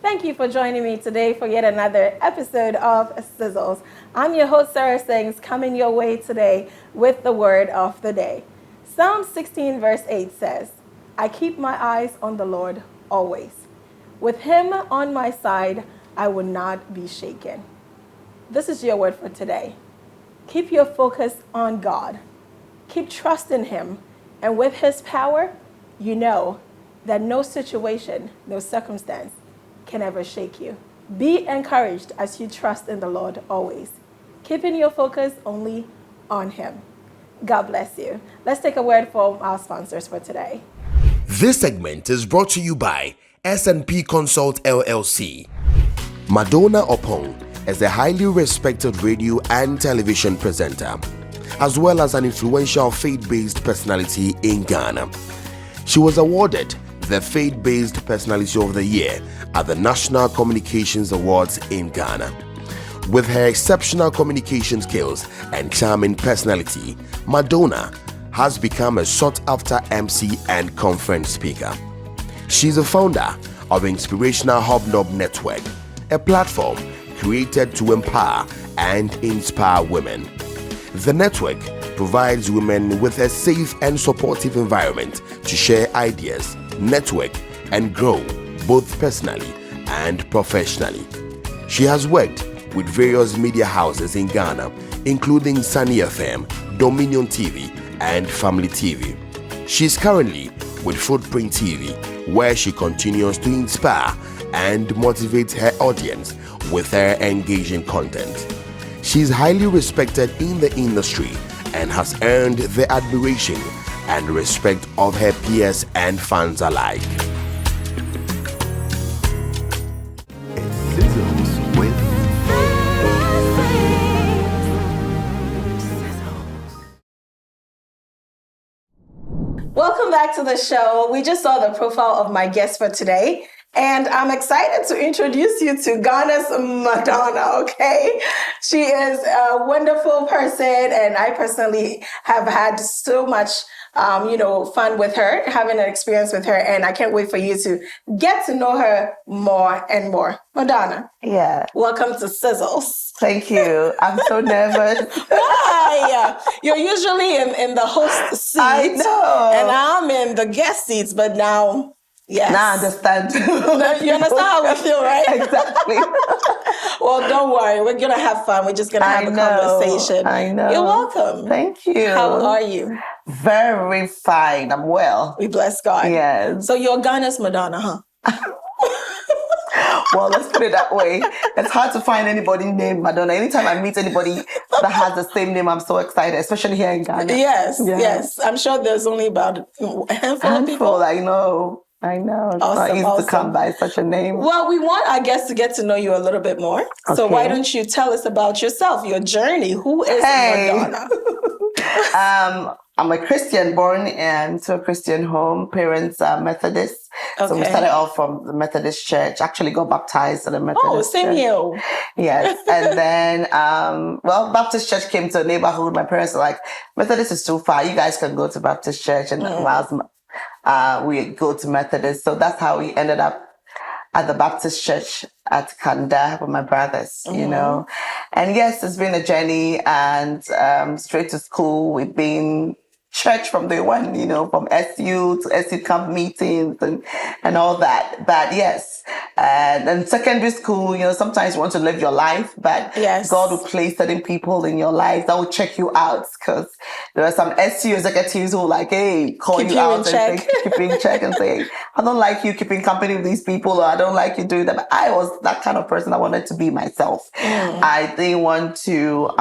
Thank you for joining me today for yet another episode of Sizzles. I'm your host, Sarah Sings, coming your way today with the word of the day. Psalm 16 verse 8 says, I keep my eyes on the Lord always. With him on my side, I will not be shaken. This is your word for today. Keep your focus on God. Keep trusting him. And with his power, you know that no situation, no circumstance can ever shake you. Be encouraged as you trust in the Lord always, keeping your focus only on him. God bless you. Let's take a word from our sponsors for today. This segment is brought to you by S&P Consult LLC. Madonna Opong is a highly respected radio and television presenter, as well as an influential faith-based personality in Ghana. She was awarded the Faith-Based Personality of the Year at the National Communications Awards in Ghana. With her exceptional communication skills and charming personality, Madonna has become a sought-after MC and conference speaker. She's a founder of Inspirational Hobnob Network, a platform created to empower and inspire women. The network provides women with a safe and supportive environment to share ideas, network, and grow both personally and professionally. She has worked with various media houses in Ghana, including Sunny FM, Dominion TV, and Family TV. She's currently with Footprint TV, where she continues to inspire and motivate her audience with her engaging content. She's highly respected in the industry and has earned the admiration and respect of her peers and fans alike. It's Sizzles with Welcome back to the show. We just saw the profile of my guest for today, and I'm excited to introduce you to Ghana's Madonna, okay? She is a wonderful person, and I personally have had so much fun with her, having an experience with her, and I can't wait for you to get to know her more and more. Madonna. Yeah. Welcome to Sizzles. Thank you. I'm so nervous. Why? You're usually in the host seat. I know. And I'm in the guest seats, but now, yes. Now I understand. You understand how we feel, right? Exactly. Well, don't worry. We're going to have fun. We're just going to have a conversation. I know. You're welcome. Thank you. How are you? Very fine. I'm well. We bless God. Yes. So you're Ghana's Madonna, huh? Well, let's put it that way. It's hard to find anybody named Madonna. Anytime I meet anybody that has the same name, I'm so excited, especially here in Ghana. Yes. I'm sure there's only about a handful of people. I know. It's not easy to come by such a name. Well, we want our guests to get to know you a little bit more. Okay. So why don't you tell us about yourself, your journey? Who is Madonna? I'm a Christian, born into a Christian home. Parents are Methodists. Okay. So we started off from the Methodist church. Actually got baptized at the Methodist church. Oh, same here. Yes. And then, Baptist church came to a neighborhood. My parents were like, Methodist is too far. You guys can go to Baptist church. And we go to Methodist. So that's how we ended up at the Baptist church at Kanda with my brothers, you know. And yes, it's been a journey, and straight to school. We've been church from day one, you know, from SU to SU camp meetings and all that. But yes, and then secondary school, you know, sometimes you want to live your life, but yes, God will place certain people in your life that will check you out, because there are some SU executives who like, hey, call you out and say, keep you in check and say, I don't like you keeping company with these people, or I don't like you doing that. But I was that kind of person. I wanted to be myself. I didn't want to,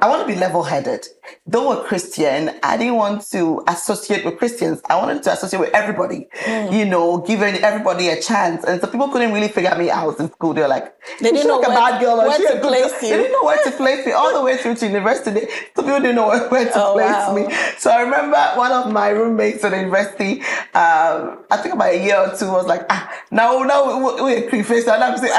I want to be level-headed. Though a Christian, I didn't want to associate with Christians. I wanted to associate with everybody, you know, giving everybody a chance. And so people couldn't really figure me out in school. They were like, they didn't know where to place you. They didn't know where to place me all the way through to university. So people didn't know where to place me. So I remember one of my roommates at the university, I think about a year or two, was like, now we're pre-faced. And I'm saying,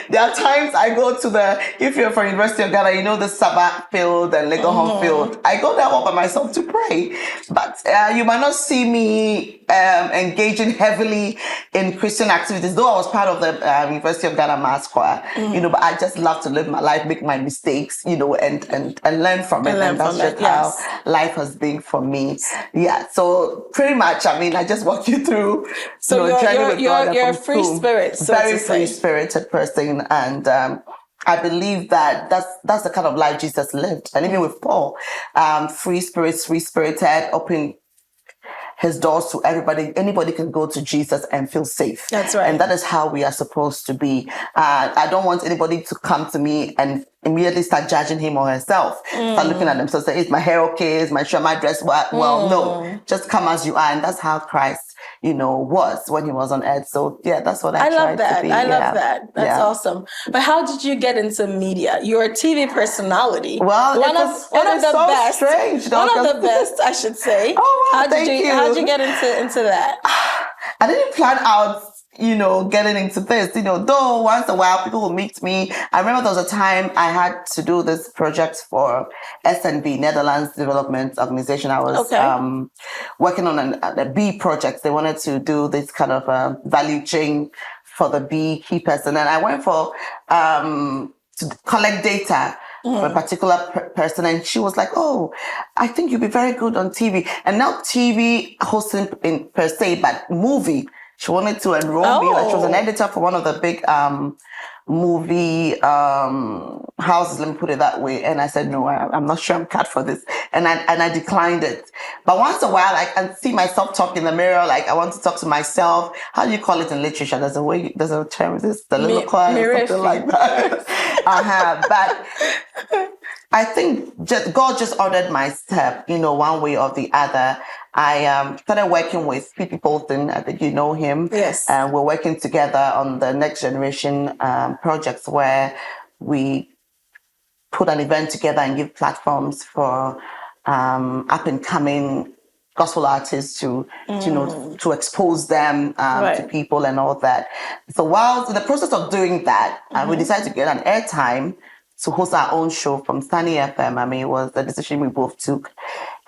There are times I go to if you're from University of Ghana, you know the Sabbath field and Legohon field. I go there all by myself to pray. But you might not see me engaging heavily in Christian activities, though I was part of the University of Ghana Mass Choir, but I just love to live my life, make my mistakes, and learn from it. And that's just how life has been for me. Yeah. So pretty much, I just walk you through. So you're a free spirit, very free spirited person, and I believe that that's the kind of life Jesus lived, and even with Paul, free spirited, open his doors to everybody. Anybody can go to Jesus and feel safe. That's right. And that is how we are supposed to be. I don't want anybody to come to me and immediately start judging him or herself. Start looking at themselves, say, is my hair okay? Is my shirt, my dress? Well, no. Just come as you are. And that's how Christ, was when he was on earth. So yeah, that's what I love that. To be. I love that. That's awesome. But how did you get into media? You're a TV personality. Well, one of the best. Strange, one of the best, I should say. Oh, wow, How'd you get into that? I didn't plan out, getting into this, though once in a while people will meet me. I remember there was a time I had to do this project for SNB, Netherlands Development Organization. I was working on a bee project. They wanted to do this kind of value chain for the beekeepers. And then I went for to collect data for a particular person, and she was like, "Oh, I think you'd be very good on TV." And not TV hosting per se, but movie. She wanted to enroll me. Like, she was an editor for one of the big movie houses, let me put it that way. And I said, no, I'm not sure I'm cut for this. And I declined it. But once in a while, I can see myself talk in the mirror. Like, I want to talk to myself. How do you call it in literature? There's a term, the soliloquy or something like that. But I think God just ordered my step, one way or the other. I started working with P.P. Bolton. I think you know him. Yes. And we're working together on the next generation projects where we put an event together and give platforms for up and coming gospel artists to expose them to people and all that. So while in the process of doing that, we decided to get an airtime to host our own show from Sunny FM. It was a decision we both took.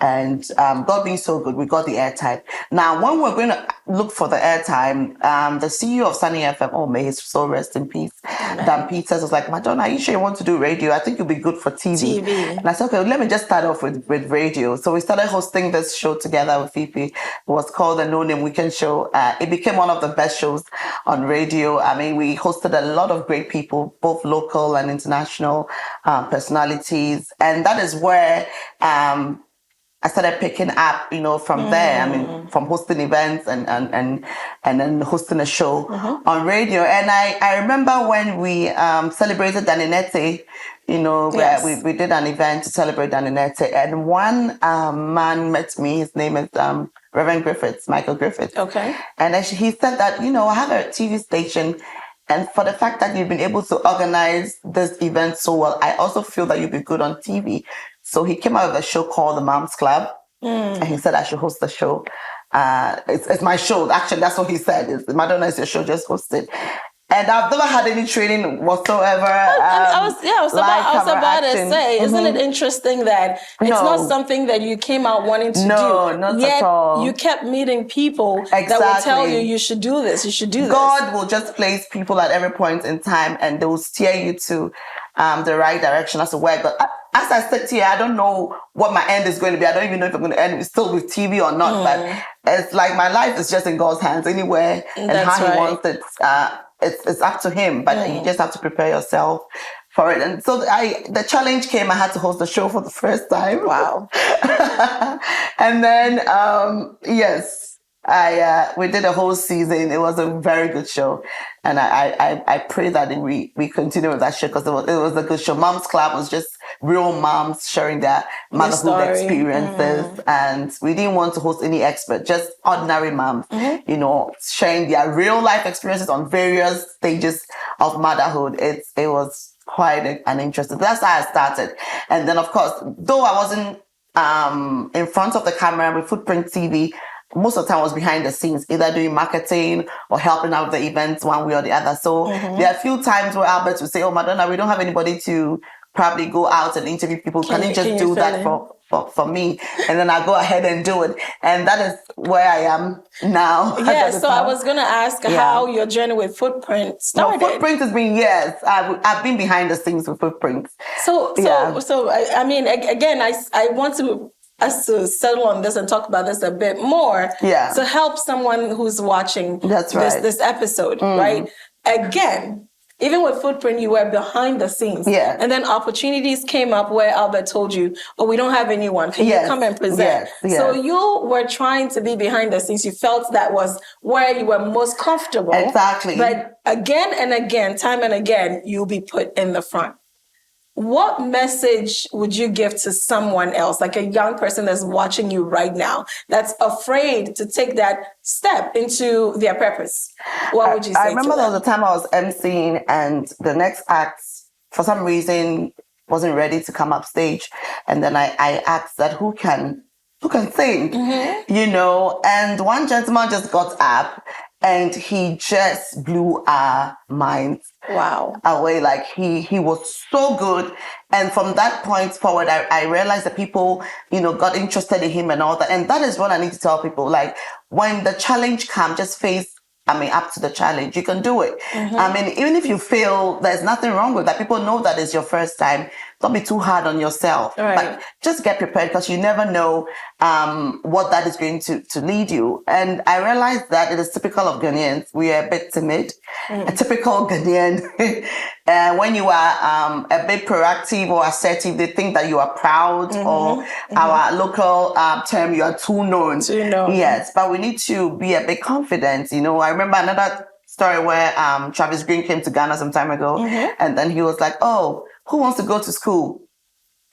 And God being so good, we got the airtime. Now, when we're going to look for the airtime, the CEO of Sunny FM, oh, may his soul rest in peace, Dan Peters, was like, Madonna, are you sure you want to do radio? I think you'll be good for TV. And I said, okay, let me just start off with radio. So we started hosting this show together with Fifi. It was called the No Name Weekend Show. It became one of the best shows on radio. We hosted a lot of great people, both local and international personalities. And that is where I started picking up, from there. From hosting events and then hosting a show on radio. And I remember when we celebrated Daninete, where we did an event to celebrate Daninete. And one man met me. His name is Reverend Griffiths, Michael Griffiths. Okay. And he said that, I have a TV station. And for the fact that you've been able to organize this event so well, I also feel that you'll be good on TV. So he came out with a show called The Moms Club. And he said I should host the show. It's my show. Actually, that's what he said. Madonna, is your show, just host it. And I've never had any training whatsoever. I was about to say, isn't it interesting that it's not something that you came out wanting to do? No, not yet at all. You kept meeting people that will tell you should do this, you should do this. God will just place people at every point in time, and they will steer you to the right direction as to where God. As I said here, I don't know what my end is going to be. I don't even know if I'm going to end still with TV or not. But it's like my life is just in God's hands anywhere, and how He wants it. It's up to Him, but you just have to prepare yourself for it. And so the challenge came. I had to host the show for the first time. Wow! And then we did a whole season. It was a very good show, and I pray that we continue with that show because it was a good show. Moms Club was just real moms sharing their motherhood experiences, and we didn't want to host any expert, just ordinary moms, sharing their real life experiences on various stages of motherhood. It was quite an interesting. That's how I started, and then of course, though I wasn't in front of the camera with Footprint TV. Most of the time I was behind the scenes, either doing marketing or helping out with the events one way or the other. So there are a few times where Albert would say, oh, Madonna, we don't have anybody to probably go out and interview people. Can you just do that for me? And then I go ahead and do it. And that is where I am now. Yeah, so I was going to ask how your journey with Footprint started. Well, Footprint has been years. I've been behind the scenes with Footprints. So I mean, again, I want us to settle on this and talk about this a bit more to help someone who's watching this episode, right? Again, even with Footprint, you were behind the scenes. Yeah. And then opportunities came up where Albert told you, oh, we don't have anyone. Can you come and present? Yes. So you were trying to be behind the scenes. You felt that was where you were most comfortable. Exactly. But again and again, time and again, you'll be put in the front. What message would you give to someone else, like a young person that's watching you right now, that's afraid to take that step into their purpose? What would you say? I remember there was a time I was emceeing and the next act, for some reason, wasn't ready to come up stage. And then I asked that who can sing, and one gentleman just got up and he just blew our minds away. Like he was so good. And from that point forward, I realized that people, got interested in him and all that. And that is what I need to tell people. Like when the challenge comes, just face up to the challenge. You can do it. Even if you fail, there's nothing wrong with that. People know that it's your first time. Don't be too hard on yourself. Right. But just get prepared because you never know what that is going to lead you. And I realized that it is typical of Ghanaians. We are a bit timid. A typical Ghanaian. When you are a bit proactive or assertive, they think that you are proud or our local term, you are too known. Yes, but we need to be a bit confident. I remember another story where Travis Green came to Ghana some time ago, and then he was like, "Oh, who wants to go to school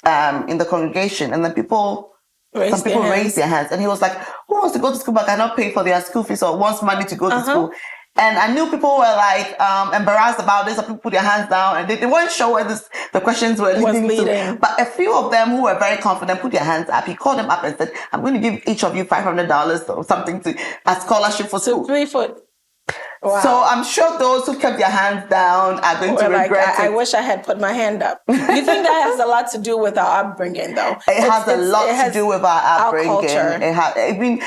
in the congregation?" And then some people raised their hands, and he was like, "Who wants to go to school but cannot pay for their school fees or wants money to go to school?" And I knew people were like embarrassed about this. Some people put their hands down, and they weren't sure where the questions were leading to. But a few of them who were very confident put their hands up. He called them up and said, "I'm going to give each of you $500 or something as scholarship for school." Wow. So I'm sure those who kept their hands down are going to regret it. I wish I had put my hand up. You think that has a lot to do with our upbringing, though? It has a lot to do with our upbringing. Our culture.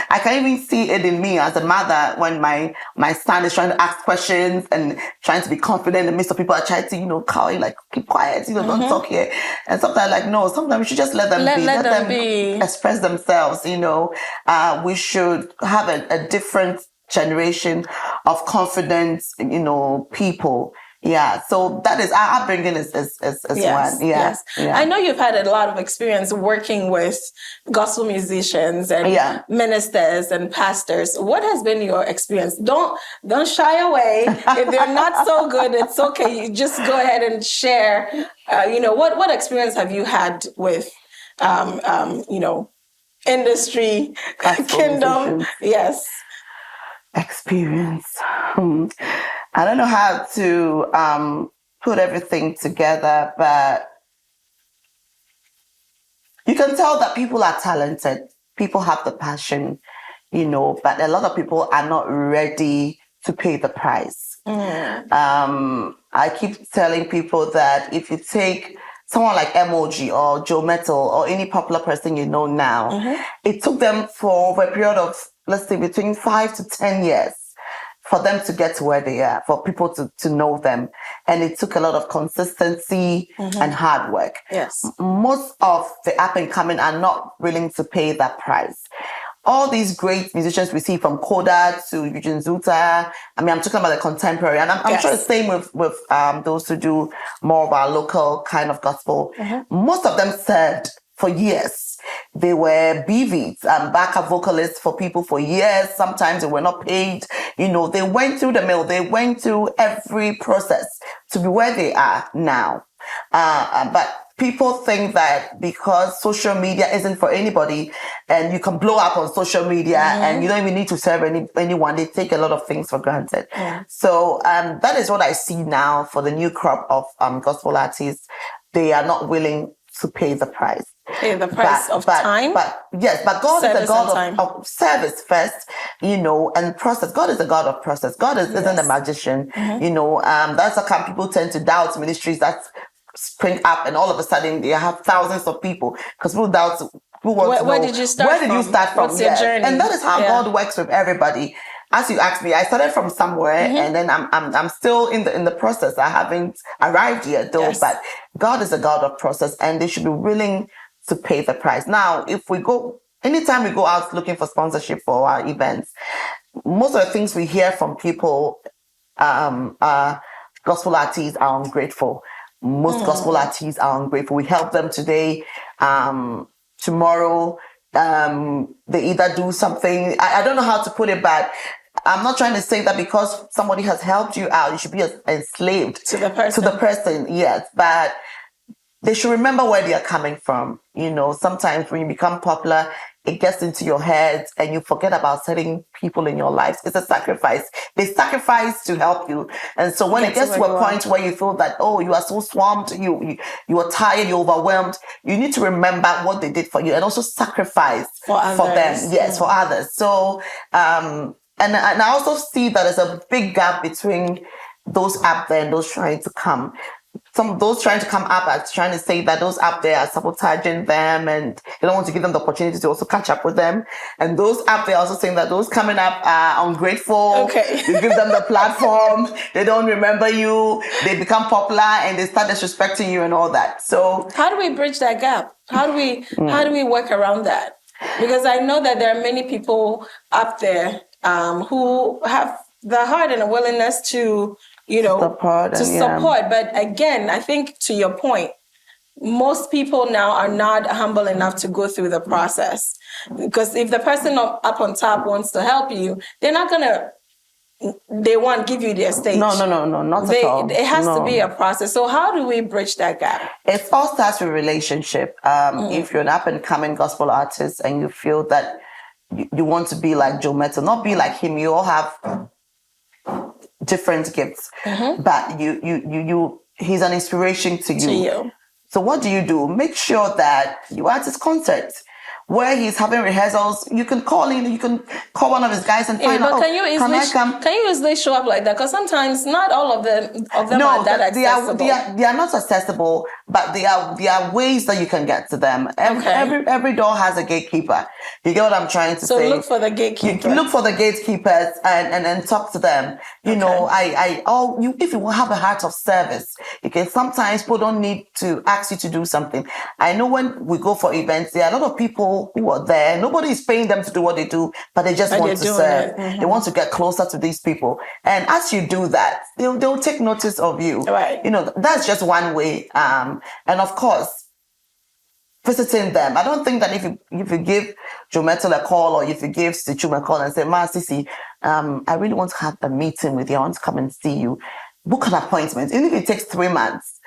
I can even see it in me as a mother when my son is trying to ask questions and trying to be confident in the midst of people. I try to, call you, like, keep quiet, don't talk here. And sometimes, no, sometimes we should just let them be. Let them be. Express themselves, We should have a different generation of confident, people. Yeah, so that is our upbringing is one. Yes. I know you've had a lot of experience working with gospel musicians and ministers and pastors. What has been your experience? Don't shy away. If they're not so good, it's okay. You just go ahead and share. What experience have you had with industry, gospel kingdom? Musicians. Yes. Experience. I don't know how to put everything together, but you can tell that people are talented. People have the passion, but a lot of people are not ready to pay the price. I keep telling people that if you take someone like Emoji or Joe Metal or any popular person now, it took them for a period of, let's say, between 5 to 10 years for them to get to where they are, for people to know them. And it took a lot of consistency and hard work. Yes. Most of the up and coming are not willing to pay that price. All these great musicians we see, from Koda to Eugene Zuta. I'm talking about the contemporary. And I'm sure the same with those who do more of our local kind of gospel. Most of them served for years. They were BVs, backup vocalists for people for years. Sometimes they were not paid. They went through the mill. They went through every process to be where they are now. But people think that because social media isn't for anybody and you can blow up on social media and you don't even need to serve anyone, they take a lot of things for granted. So that is what I see now for the new crop of gospel artists. They are not willing to pay the price. Pay the price of time? But God is a God of service first, and process. God is a God of process. God isn't a magician. That's how come people tend to doubt ministries that spring up, and all of a sudden they have thousands of people because people doubt. Who want to know, where did you start where did you start from? What's your journey? And that is how God works with everybody. As you asked me, I started from somewhere, and then I'm still in the process. I haven't arrived yet though, but God is a God of process, and they should be willing to pay the price. Now, if we go, anytime we go out looking for sponsorship for our events, most of the things we hear from people, gospel artists are ungrateful. Most gospel artists are ungrateful. We help them today. Tomorrow, they either do something. I don't know how to put it, but I'm not trying to say that because somebody has helped you out, you should be enslaved to the person. To the person, yes. But they should remember where they are coming from. You know, sometimes when you become popular, it gets into your head and you forget about certain people in your life. It's a sacrifice. They sacrifice to help you. And so when it gets to a point where you feel that, oh, you are so swamped, you are tired, you're overwhelmed, you need to remember what they did for you and also sacrifice for them. Yes, for others. So, and I also see that there's a big gap between those up there and those trying to come. Those trying to come up are trying to say that those up there are sabotaging them and they don't want to give them the opportunity to also catch up with them. And those up there are also saying that those coming up are ungrateful. Okay. You give them the platform, they don't remember you, they become popular and they start disrespecting you and all that. So how do we bridge that gap? How do we work around that? Because I know that there are many people up there who have the heart and a willingness to support. But again, I think to your point, most people now are not humble enough to go through the process. Because if the person up on top wants to help you, they're not going to give you their stage. No, not at all. It has to be a process. So how do we bridge that gap? It all starts with relationship. If you're an up-and-coming gospel artist and you feel that you want to be like Joe Mettle, not be like him, you all have different gifts, but he's an inspiration to you. So what do? Make sure that you are at his concert where he's having rehearsals. You can call in, you can call one of his guys and find out. Can you easily show up like that? Because sometimes not all of them are that accessible. They are not accessible, but there are ways that you can get to them. Every door has a gatekeeper. You get what I'm trying to say? So look for the gatekeepers. You look for the gatekeepers and talk to them. You know, if you have a heart of service, sometimes people don't need to ask you to do something. I know when we go for events, there are a lot of people who are there. Nobody is paying them to do what they do, but they just want to serve. They want to get closer to these people. And as you do that, they'll take notice of you. Right. You know, that's just one way. And of course, visiting them. I don't think that if you give Joe Mettle a call or if you give Sichum a call and say, Ma, Sisi, I really want to have a meeting with you. I want to come and see you. Book an appointment. Even if it takes 3 months,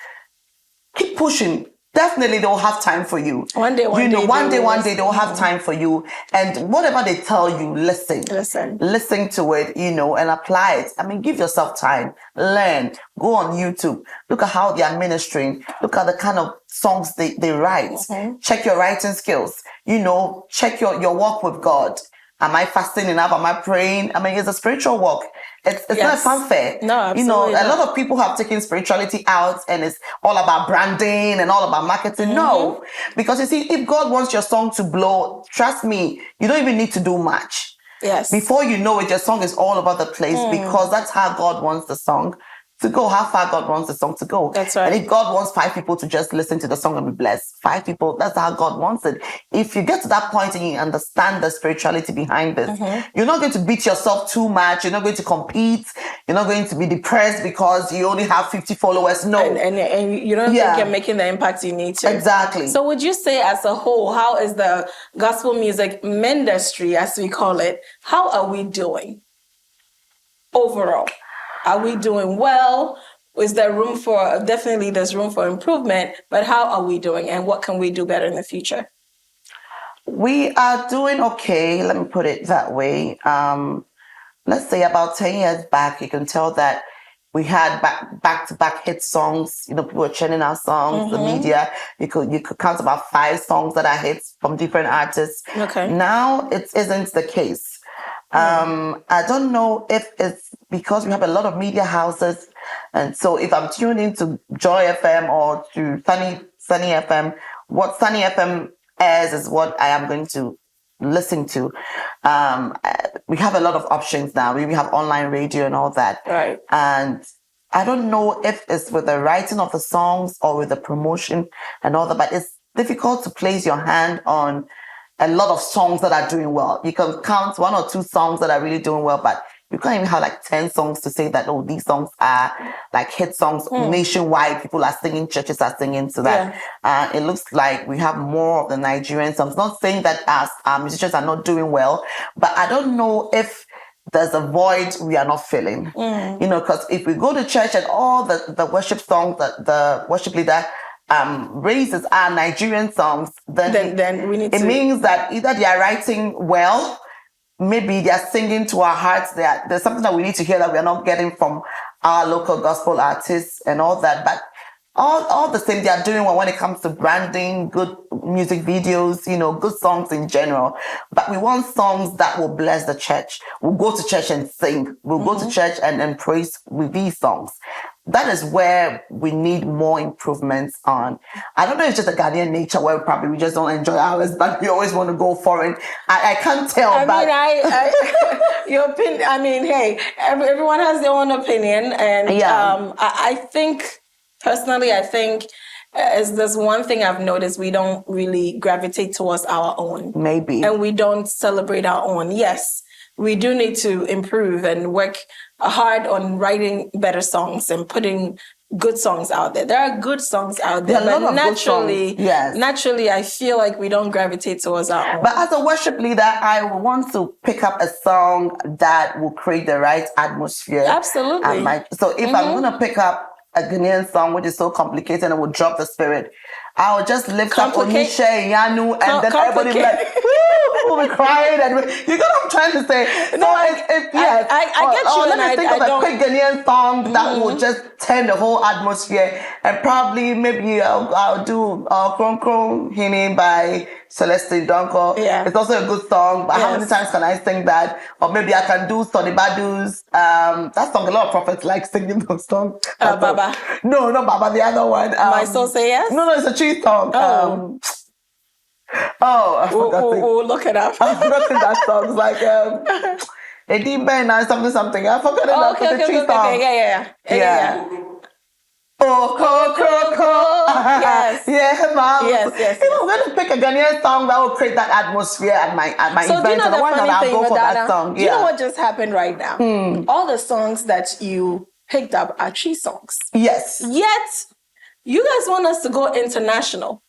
keep pushing. Definitely they'll have time for you. One day they'll have time for you. And whatever they tell you, listen to it, and apply it. I mean, give yourself time, learn, go on YouTube, look at how they are ministering, look at the kind of songs they write, check your writing skills, check your walk with God. Am I fasting enough? Am I praying? I mean, it's a spiritual walk. It's not fanfare. No, absolutely a lot of people have taken spirituality out and it's all about branding and all about marketing. No, because you see, if God wants your song to blow, trust me, you don't even need to do much. Yes. Before you know it, your song is all over the place because that's how God wants the song to go, how far God wants the song to go. That's right. And if God wants 5 people to just listen to the song and be blessed, 5 people, that's how God wants it. If you get to that point and you understand the spirituality behind this, you're not going to beat yourself too much. You're not going to compete. You're not going to be depressed because you only have 50 followers. No. And you don't think you're making the impact you need to. Exactly. So would you say as a whole, how is the gospel music industry, as we call it, how are we doing overall? Are we doing well? Is there room for, definitely there's room for improvement, but how are we doing and what can we do better in the future? We are doing okay. Let me put it that way. Let's say about 10 years back, you can tell that we had back-to-back hit songs. People were chanting our songs, the media. You could count about 5 songs that are hits from different artists. Okay. Now it isn't the case. I don't know if it's because we have a lot of media houses And so if I'm tuned into Joy FM or to Sunny FM, what Sunny FM airs is what I am going to listen to. We have a lot of options now. We have online radio and all that. Right. And I don't know if it's with the writing of the songs or with the promotion and all that, but it's difficult to place your hand on a lot of songs that are doing well. You can count 1 or 2 songs that are really doing well, but you can't even have like 10 songs to say that, oh, these songs are like hit songs nationwide. People are singing, churches are singing to that. It looks like we have more of the Nigerian songs. Not saying that our musicians are not doing well, but I don't know if there's a void we are not filling. You know, because if we go to church and all the worship songs that the worship leader raises are Nigerian songs, then we need it means that either they are writing well, maybe they are singing to our hearts. There's something that we need to hear that we are not getting from our local gospel artists and all that. But all the same, they are doing well when it comes to branding, good music videos, you know, good songs in general. But we want songs that will bless the church. We'll go to church and sing. We'll go to church and praise with these songs. That is where we need more improvements on. I don't know if it's just a Ghanaian nature where probably we just don't enjoy ours, but we always want to go foreign. I can't tell. Your opinion. I mean, hey, everyone has their own opinion, and I think personally, as there's one thing I've noticed, we don't really gravitate towards our own. Maybe. And we don't celebrate our own. Yes, we do need to improve and work hard on writing better songs and putting good songs out there. There are good songs out there, but naturally, I feel like we don't gravitate towards our own. But as a worship leader, I want to pick up a song that will create the right atmosphere. Absolutely. So if I'm going to pick up a Ghanaian song which is so complicated and will drop the spirit, I will just lift up Onishe, Yanu, and then everybody will be like, woo, we'll be crying. And you know what I'm trying to say? No, I get you. Let me think of a quick Ghanaian song that will just turn the whole atmosphere. And probably maybe I'll do Kron Kron Hini by Celestine Donko. Yeah. It's also a good song, but how many times can I sing that? Or maybe I can do Sonny Badu's, that song, a lot of prophets like singing those songs. Baba. No, not Baba, the other one. My Soul Say Yes? No, it's a cheese song. I forgot we'll look it up. I've forgotten that song. It's like, Eddie Ben and something. I forgot it. It's a cheese song. Yeah. Oh, yes. Yeah, mom. Yes. If I'm going to pick a Ghanaian song that will create that atmosphere at my so event, do you know the funny thing, Madonna? Do you know what just happened right now? All the songs that you picked up are cheese songs. Yes. Yet, you guys want us to go international.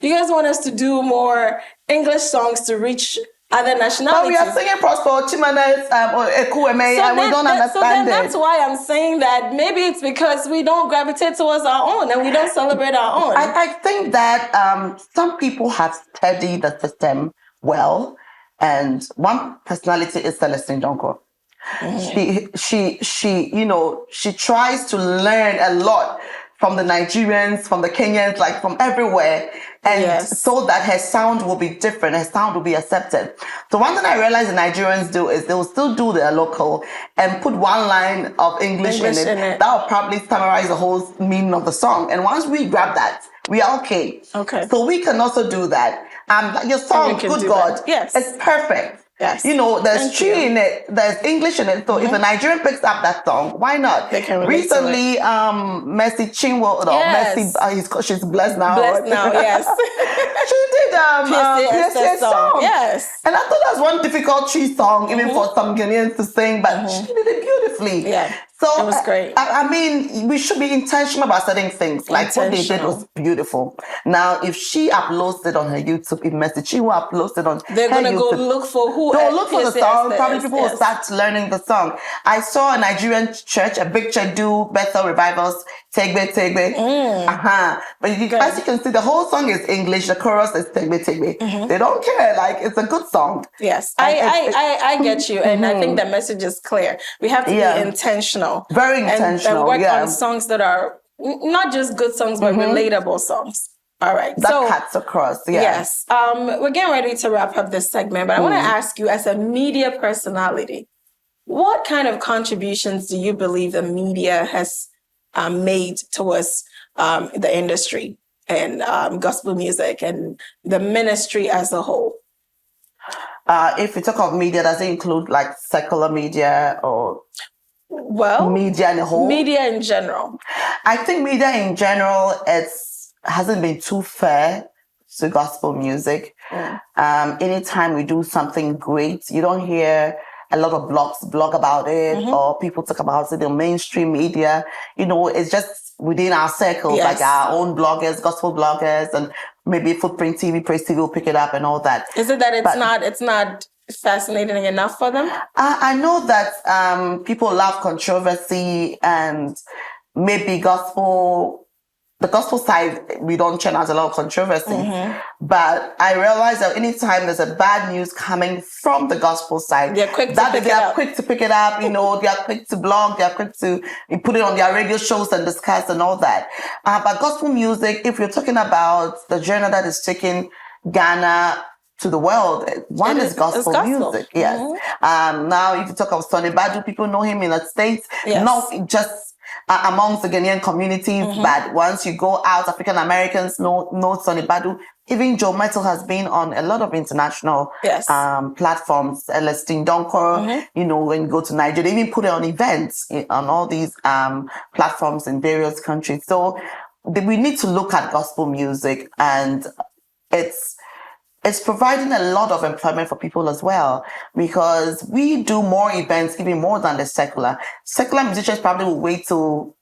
You guys want us to do more English songs to reach other nationalities. But we are singing Prosper Chimanes or Ekueme, and we don't understand so then that's why I'm saying that maybe it's because we don't gravitate towards our own and we don't celebrate our own. I think that some people have studied the system well, and one personality is Celestine Donko. She tries to learn a lot from the Nigerians, from the Kenyans, like from everywhere. And so that her sound will be different, her sound will be accepted. So one thing I realized the Nigerians do is they will still do their local and put one line of English in it. That will probably summarize the whole meaning of the song. And once we grab that, we are okay. So we can also do that. Your song, good God, it's perfect. Yes. There's Chi in it, there's English in it. So if a Nigerian picks up that song, why not? Recently, Mercy Chinwo, Mercy, she's blessed now. Yes. She did PSA song. Yes. And I thought that was one difficult Chi song, even for some Ghanaians to sing, but she did it beautifully. Yeah. So it was great. I mean, we should be intentional about certain things. Like what they did was beautiful. Now, if she uploads it on her YouTube, if Mercy Chinwo uploads it on they're going to go look for who. They'll look for the song. Probably people will start learning the song. I saw a Nigerian church, a big church do Bethel revivals, Tegbe. But as you can see, the whole song is English. The chorus is Tegbe. They don't care. Like, it's a good song. Yes. I get you. And I think the message is clear. We have to be intentional. Very intentional. And work on songs that are not just good songs, but relatable songs. All right. That cuts across. Yes. We're getting ready to wrap up this segment, but I want to ask you, as a media personality, what kind of contributions do you believe the media has made towards the industry and gospel music and the ministry as a whole? If we talk of media, does it include like secular media or media in a whole? Media in general. I think media in general, hasn't been too fair to gospel music. Anytime we do something great, you don't hear a lot of blogs blog about it or people talk about it in mainstream media. It's just within our circles, like our own bloggers, gospel bloggers, and maybe Footprint TV, Praise TV will pick it up and all that. Is it that it's not fascinating enough for them? I know that people love controversy, and maybe the gospel side, we don't churn out a lot of controversy. But I realize that anytime there's a bad news coming from the gospel side, they're quick to pick it up. They are quick to blog, they are quick to put it on their radio shows and discuss and all that. But gospel music, if you're talking about the journey that is taking Ghana to the world, one is gospel music. Yes. Now, if you talk of Sonny Badu, people know him in the States, not just amongst the Ghanaian communities, but once you go out, African Americans know Sonny Badu. Even Joe Metal has been on a lot of international platforms. Celestine Donkor, when you go to Nigeria, they even put it on events on all these platforms in various countries. So we need to look at gospel music, and it's providing a lot of employment for people as well, because we do more events, even more than the secular. Secular musicians probably will wait till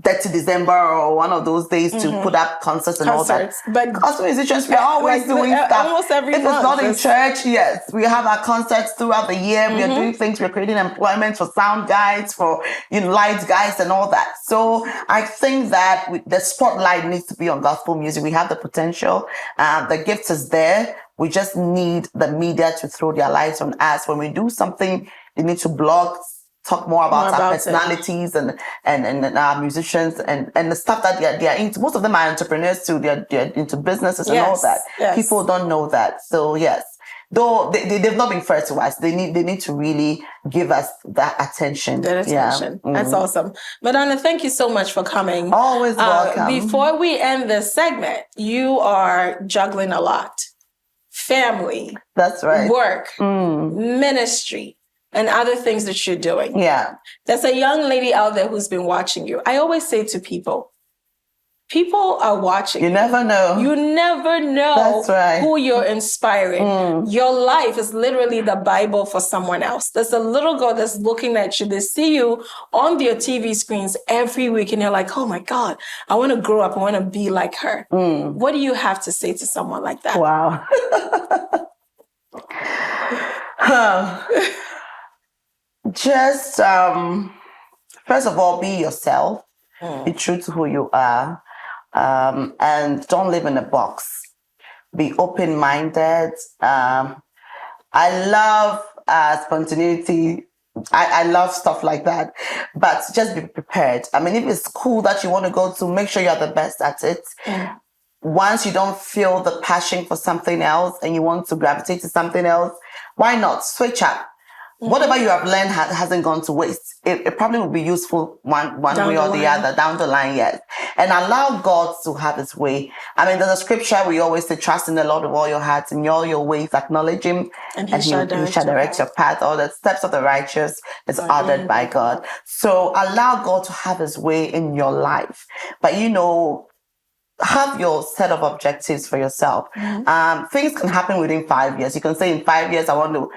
30 December or one of those days to put up concerts and all that. But gospel musicians, we are always doing stuff. Almost every month. If it's not in church, yes. We have our concerts throughout the year. We are doing things. We're creating employment for sound guys, for light guys and all that. So I think that the spotlight needs to be on gospel music. We have the potential. The gift is there. We just need the media to throw their lights on us. When we do something, they need to blog, talk more about our personalities and our musicians and the stuff that they are into. Most of them are entrepreneurs too. They're into businesses and all that. Yes. People don't know that. So yes, though they've not been fair to us. They need to really give us that attention. That's awesome. Madonna, thank you so much for coming. Always welcome. Before we end this segment, you are juggling a lot. Family. That's right. Work. Ministry. And other things that you're doing. Yeah. There's a young lady out there who's been watching you. I always say to people are watching. You never know. You never know That's right. who you're inspiring. Your life is literally the Bible for someone else. There's a little girl that's looking at you. They see you on their TV screens every week and they're like, oh my God, I want to grow up. I want to be like her. What do you have to say to someone like that? Wow. Just, first of all, be yourself. Be true to who you are. And don't live in a box. Be open-minded. I love spontaneity. I love stuff like that. But just be prepared. I mean, if it's cool that you want to go to, make sure you're the best at it. Once you don't feel the passion for something else and you want to gravitate to something else, why not switch up? Whatever you have learned hasn't gone to waste. It probably will be useful one way or the other down the line, yes. And allow God to have his way. I mean, there's a scripture we always say, trust in the Lord with all your heart, in all your ways, acknowledge him, and he shall direct your path. All the steps of the righteous is ordered by God. So allow God to have his way in your life. But have your set of objectives for yourself. Things can happen within 5 years. You can say in 5 years, I want to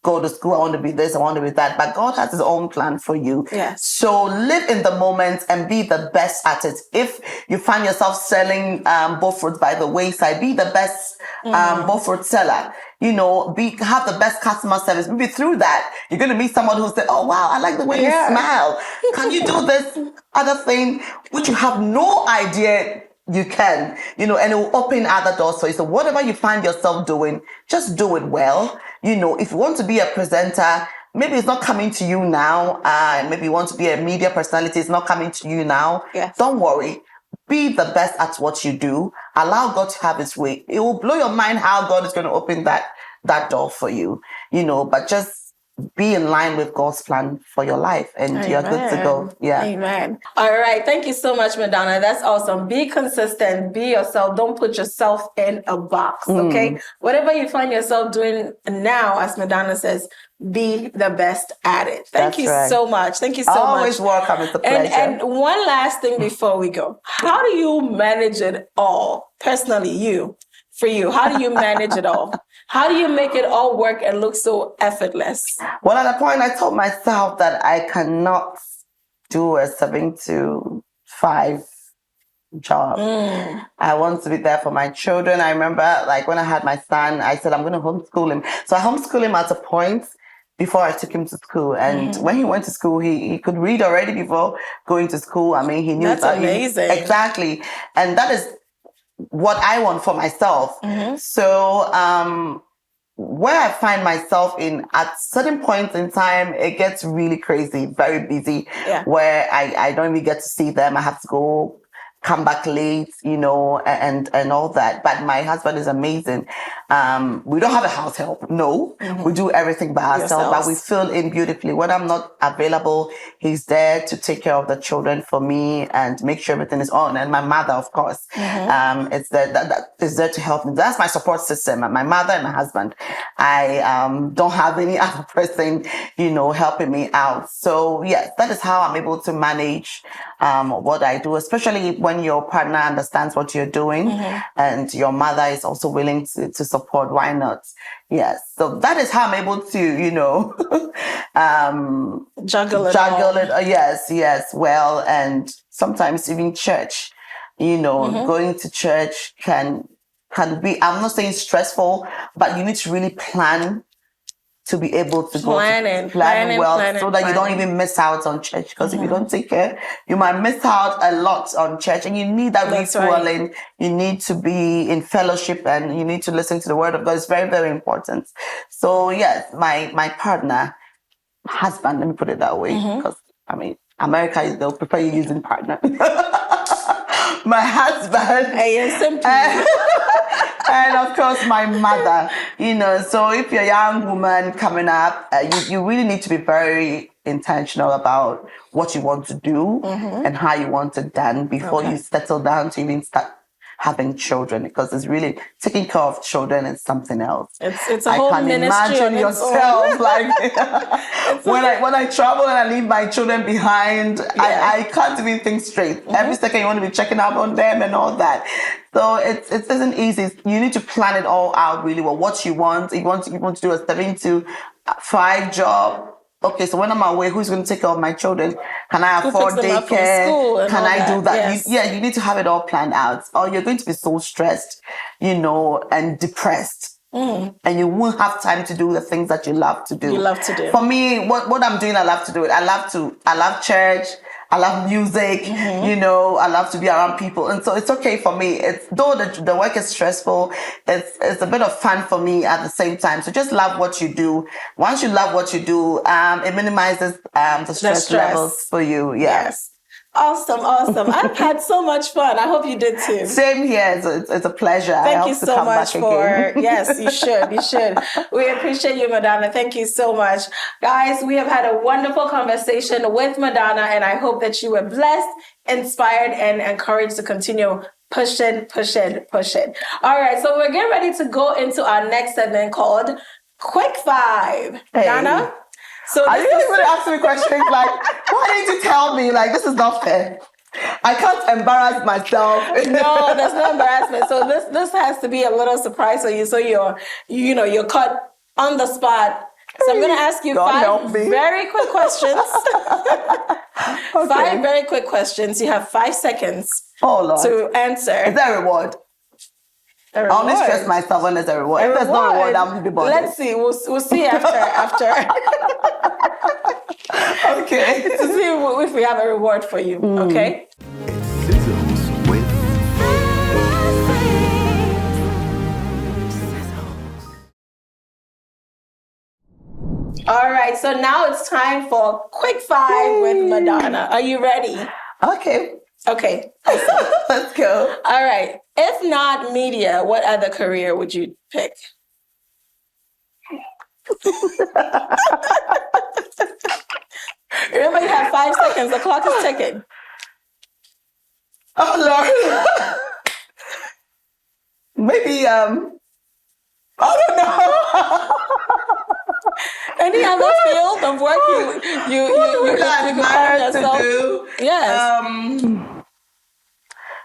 go to school, I want to be this, I want to be that. But God has his own plan for you. Yes. So live in the moment and be the best at it. If you find yourself selling both fruits by the wayside, be the best both fruit seller. Have the best customer service. Maybe through that, you're going to meet someone who says, oh, wow, I like the way you smile. Can you do this other thing, which you have no idea you can, and it will open other doors for you. So whatever you find yourself doing, just do it well. If you want to be a presenter, maybe it's not coming to you now. Maybe you want to be a media personality, it's not coming to you now. Yes. Don't worry. Be the best at what you do. Allow God to have his way. It will blow your mind how God is going to open that door for you, but just be in line with God's plan for your life, and you're good to go. Yeah. Amen. All right. Thank you so much, Madonna. That's awesome. Be consistent. Be yourself. Don't put yourself in a box. Okay. Whatever you find yourself doing now, as Madonna says, be the best at it. Thank you so much. Thank you so much. Always welcome. It's a pleasure. And one last thing before we go. How do you manage it all? Personally, for you, how do you manage it all? How do you make it all work and look so effortless? Well, at a point, I told myself that I cannot do a 7 to 5 job. I want to be there for my children. I remember, like, when I had my son, I said, I'm going to homeschool him. So I homeschooled him at a point before I took him to school. And when he went to school, he could read already before going to school. I mean, he knew. That's amazing. Exactly. And that is what I want for myself. So where I find myself in at certain points in time, it gets really crazy, very busy, where I don't even get to see them. I have to go come back late, and all that. But my husband is amazing. We don't have a house help. No, we do everything by ourselves, but we fill in beautifully. When I'm not available, he's there to take care of the children for me and make sure everything is on. And my mother, of course, is there to help me. That's my support system. My mother and my husband. I don't have any other person, helping me out. So yes, that is how I'm able to manage what I do, especially when your partner understands what you're doing and your mother is also willing to support. Why not? Yes. So that is how I'm able to, juggle it. Yes. Well, and sometimes even church, going to church can be, I'm not saying stressful, but you need to really plan to be able to plan well, so that you don't even miss out on church. Because if you don't take care, you might miss out a lot on church, and you need that refueling. You need to be in fellowship, and you need to listen to the word of God. It's very, very important. So yes, my partner, husband, let me put it that way, because I mean, America, they'll prefer you using partner. My husband. And of course, my mother, so if you're a young woman coming up, you really need to be very intentional about what you want to do and how you want it done before you settle down to even start having children, because it's really taking care of children is something else. It's a whole ministry. I can imagine yourself like when I travel and I leave my children behind, I can't even think straight. Every second you want to be checking up on them and all that. So it isn't easy. You need to plan it all out really well. What you want. You want to do a 7 to 5 job. Okay, so when I'm away, who's going to take care of my children? Can I afford daycare? Can I do that? Yes. You need to have it all planned out, or you're going to be so stressed, and depressed. And you won't have time to do the things that you love to do. For me, what I'm doing, I love to do it. I love church. I love music, I love to be around people. And so it's okay for me. Though the work is stressful, it's a bit of fun for me at the same time. So just love what you do. Once you love what you do, it minimizes the stress levels for you. Yes. Awesome. I've had so much fun. I hope you did too. Same here. It's a pleasure. Thank you so much yes, you should. We appreciate you, Madonna. Thank you so much. Guys, we have had a wonderful conversation with Madonna, and I hope that you were blessed, inspired, and encouraged to continue pushing. All right, so we're getting ready to go into our next segment called Quick Five. Donna? So are you really going to ask me questions like, why didn't you tell me? Like, this is not fair. I can't embarrass myself. No, there's no embarrassment. So this has to be a little surprise for you. So you're caught on the spot. So I'm going to ask you 5 very quick questions. Okay. 5 very quick questions. You have 5 seconds to answer. Is there a reward? I only stress myself when there's a reward. If there's no reward, I'm be bothered. Let's see. We'll see after. Okay. To see if we have a reward for you. Okay. Sizzles with All right. So now it's time for Quick 5 with Madonna. Are you ready? Okay. Awesome. Let's go. All right. If not media, what other career would you pick? Remember, you have 5 seconds. The clock is ticking. Oh Lord. Maybe I don't know. Any other field of work you admire find to yourself? do? Yes.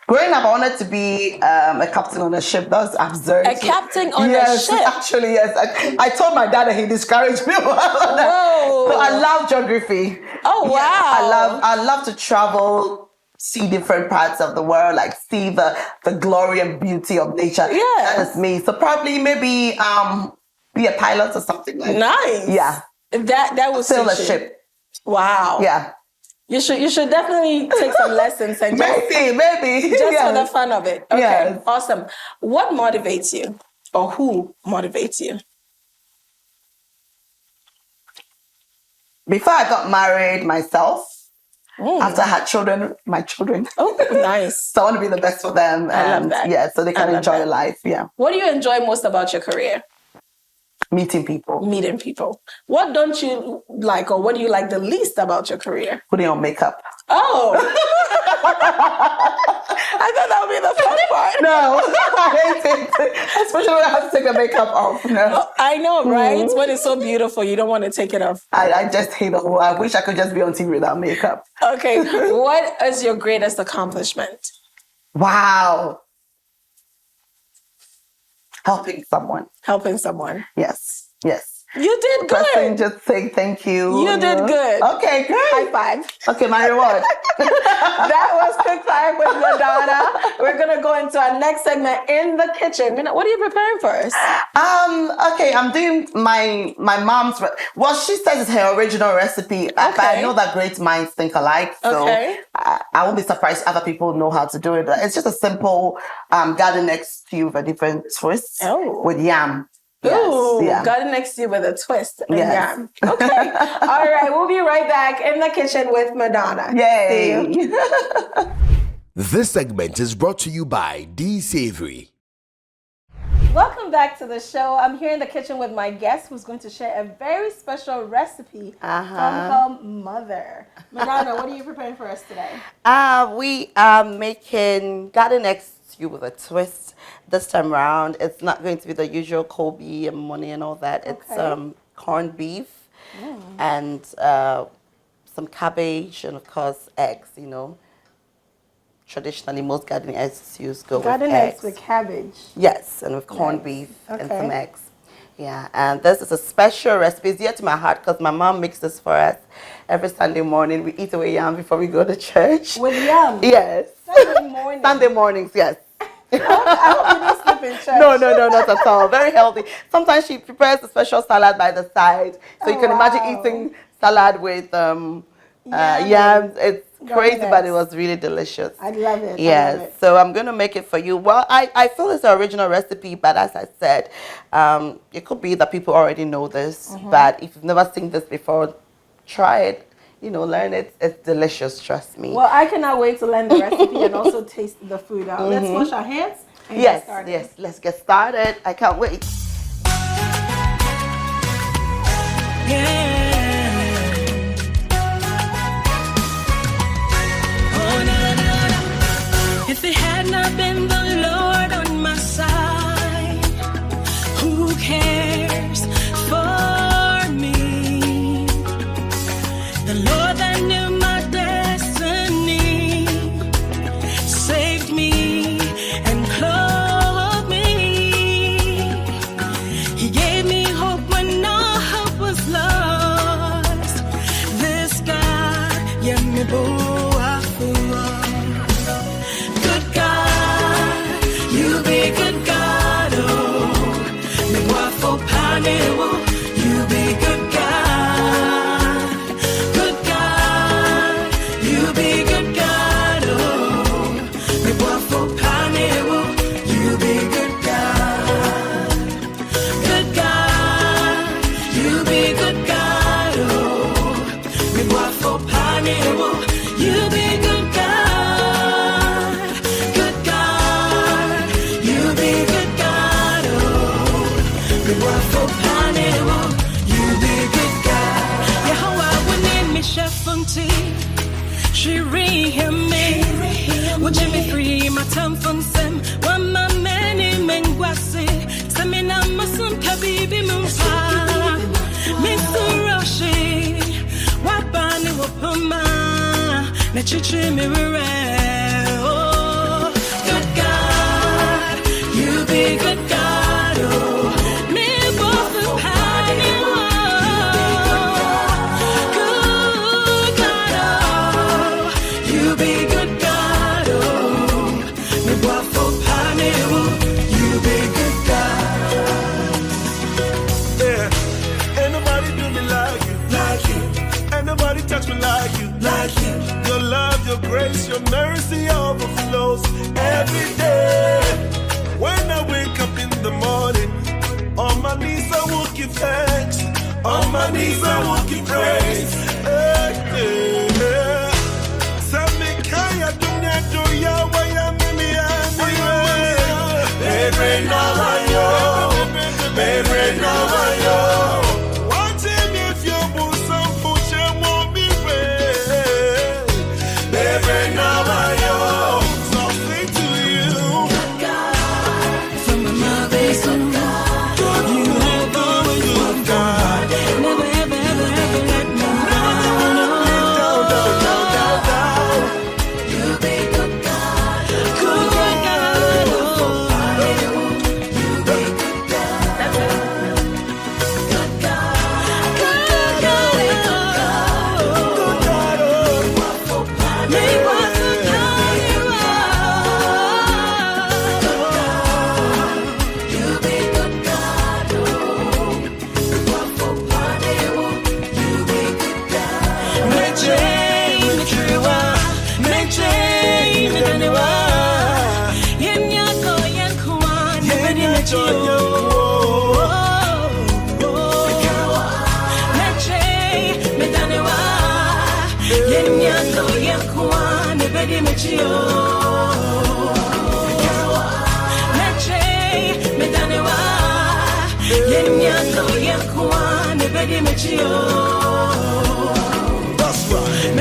Growing up, I wanted to be a captain on a ship. That was absurd. A captain on a yes, ship? actually, yes. I told my dad that he discouraged me. Whoa. So I love geography. Oh, wow. Yeah, I love to travel, see different parts of the world, like see the glory and beauty of nature. Yes. That is me. So probably maybe be a pilot or something like that. Nice. Yeah. That was sail a ship. Wow. Yeah. You should definitely take some lessons and maybe just yes. for the fun of it. Okay. Yes. Awesome. What motivates you, or who motivates you? Before I got married myself, after I had children, my children. Oh, nice. So I want to be the best for them. I love that. Yeah, so they can enjoy life. Yeah. What do you enjoy most about your career? Meeting people. Meeting people. What don't you like, or what do you like the least about your career? Putting on makeup. Oh. I thought that would be the fun part. No, I hate it. Especially when I have to take the makeup off. No. I know, right? When it's so beautiful, you don't want to take it off. I just hate the whole. I wish I could just be on TV without makeup. Okay. What is your greatest accomplishment? Wow. Helping someone. Helping someone. Yes. Yes. You did good. Person just saying thank you. You did good. Okay, great. High five. Okay, my reward. That was Quick Five with Madonna. We're going to go into our next segment, In the Kitchen. What are you preparing for us? Okay, I'm doing my mom's, well, she says it's her original recipe, but I know that great minds think alike, so I won't be surprised if other people know how to do it. It's just a simple garden egg stew with a different twist with yam. Ooh, yes, garden next to you with a twist and yam. Okay. All right, we'll be right back in the kitchen with Madonna. Yay. See you. This segment is brought to you by D Savory. Welcome back to the show. I'm here in the kitchen with my guest who's going to share a very special recipe from her mother. Madonna, what are you preparing for us today? We are making garden egg stew with a twist. This time around, it's not going to be the usual Kobe and money and all that. It's corned beef and some cabbage and of course eggs. You know, traditionally most garden egg stews go with eggs. Garden eggs with cabbage. Yes, and with corned beef and some eggs. Yeah, and this is a special recipe. It's dear to my heart because my mom makes this for us every Sunday morning. We eat away yam before we go to church. With yam? Yes. Sunday morning? Sunday mornings, yes. I hope you didn't sleep in church. No, not at all. Very healthy. Sometimes she prepares a special salad by the side. So you can imagine eating salad with yams. It's crazy, but it was really delicious. I love it. Yes. I love it. So I'm going to make it for you. Well, I feel it's the original recipe, but as I said, it could be that people already know this. But if you've never seen this before, try it. You know, learn it. It's delicious, trust me. Well, I cannot wait to learn the recipe and also taste the food out. Let's wash our hands and get started. Yes, let's get started. I can't wait. If it had not been the Lord on my side, who cares for me? The Lord that knew my destiny saved me and clothed me. He gave me hope when all hope was lost. This God, yeah, me good God, you be good God, oh, me guapo panewo, you be good God, you be good God, oh, me guapo panewo, you be good God, you be good God, oh, me guapo panewo, you Shafunti, she him me. Would you be free? My tongue from Sam, one my man in Mengwasi, Samina Muslim Kabibi Mumpa, Mr. Roshi, Wabani Wapama, Nachichi Mirror. Oh, good God, you be good God. Oh, me both the panic. Touch me like you. Your love, your grace, your mercy overflows every day. When I wake up in the morning, on my knees I will give thanks. On my knees I will give praise. That's right.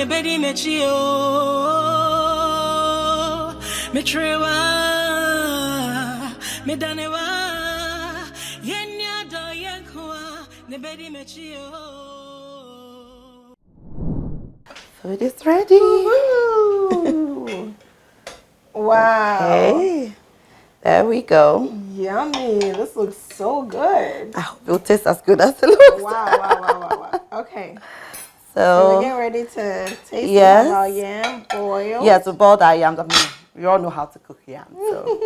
Bedi mechio metrewa medanewa yenya do yenkwa ne bedi mechio. Food is ready. Wow. Okay. There we go. Yummy. This looks so good. I hope it will taste as good as it looks. Wow. Okay. So So we're getting ready to taste yes. our yam boil. Yeah, to boil that yam. I mean, we all know how to cook yam. So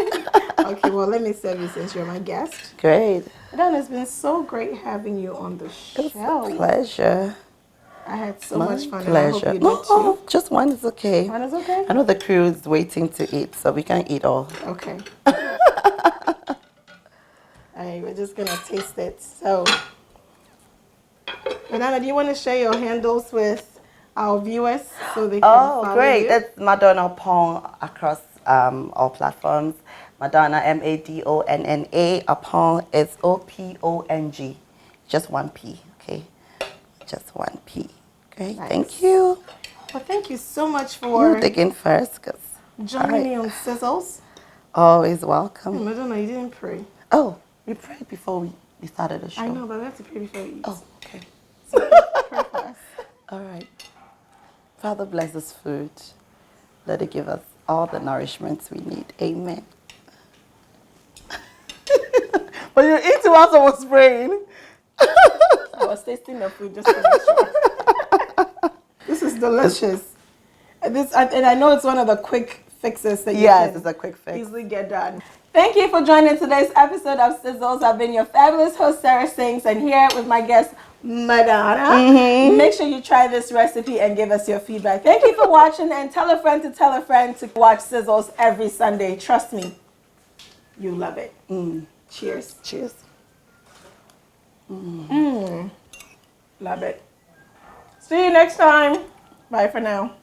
Okay, well, let me serve you since you're my guest. great. Madonna, it's been so great having you on the show. It's a pleasure. I had so My much fun. And I hope pleasure. you No, did too. just one is okay. One is okay? I know the crew is waiting to eat, so we can't eat all. Okay. All right, we're just gonna taste it. So, Madonna, do you want to share your handles with our viewers so they can follow Great. you? That's Madonna Opong across all platforms. Madonna, Madonna, Opong is Opong. Just one P, okay? Just one P. Great, Nice. thank you. Well, thank you so much for You dig in first, cause joining me on Sizzles. always Hey, welcome. Madonna, you didn't pray. Oh, we prayed before we started the show. I know, but we have to pray before we eat. Oh, okay. Pray for us. All right. Father, bless this food. Let it give us all the nourishments we need. Amen. But you eat while someone's praying. was tasting the food just to make sure. This is delicious. And I know it's one of the quick fixes that you can it's a quick fix. easily get done. Thank you for joining today's episode of Sizzles. I've been your fabulous host, Sarah Sings, and here with my guest, Madonna. Make sure you try this recipe and give us your feedback. Thank you for watching, and tell a friend to watch Sizzles every Sunday. Trust me, you love it. Cheers. Cheers. Love it. See you next time. Bye for now.